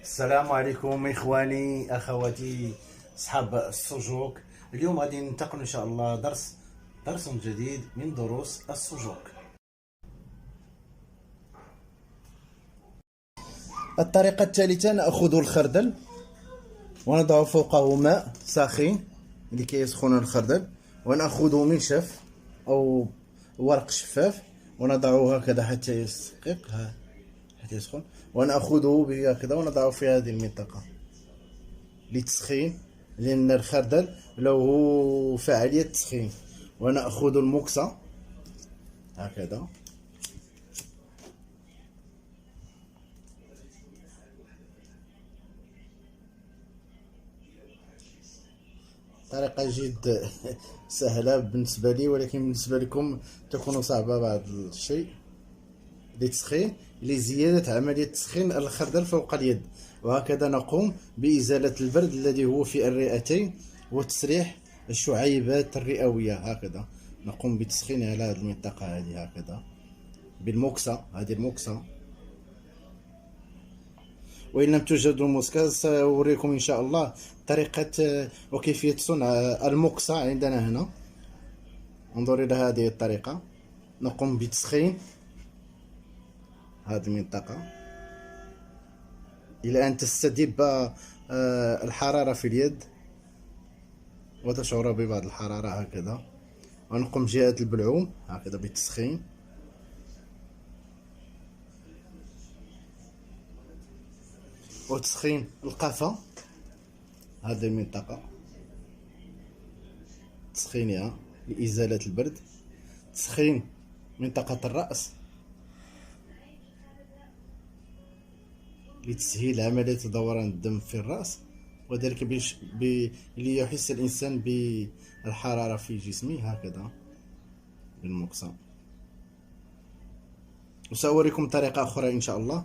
السلام عليكم اخواني اخواتي اصحاب السجوك. اليوم غادي ننتقل ان شاء الله درس جديد من دروس السجوك. الطريقة الثالثة: نأخذ الخردل ونضع فوقه ماء ساخن لكي يسخن الخردل، ونأخذ منشف أو ورق شفاف ونضعه هكذا حتى يستحقق حتى يسخن، ونأخذه هكذا ونضعه في هذه المنطقة للتسخين، لأن الخردل له فعالية تسخين. ونأخذ المكسة هكذا طريقة جد سهلة بالنسبة لي، ولكن بالنسبة لكم تكون صعبة بعض الشيء لزيادة عملية تسخين الخردل فوق اليد. وهكذا نقوم بإزالة البرد الذي هو في الرئتين وتسريح الشعيبات الرئوية. هكذا نقوم بتسخين على هذه المنطقة هذه هكذا بالمكسة. هذه المكسة، وإن لم توجد المكسة سأوريكم إن شاء الله طريقة وكيفية صنع المكسة عندنا هنا. انظر إلى هذه الطريقة. نقوم بتسخين هذه المنطقة إلى أن تستذيب الحرارة في اليد وتشعر ببعض الحرارة هكذا. ونقوم جهة البلعوم هكذا بالتسخين، وتسخين القفا هذه المنطقة، تسخينها لإزالة البرد. تسخين منطقة الرأس لتسهيل عملية دوران الدم في الرأس، وذلك ليحس الإنسان بالحرارة في جسمه هكذا بالمكسة. وسأوريكم طريقة أخرى إن شاء الله.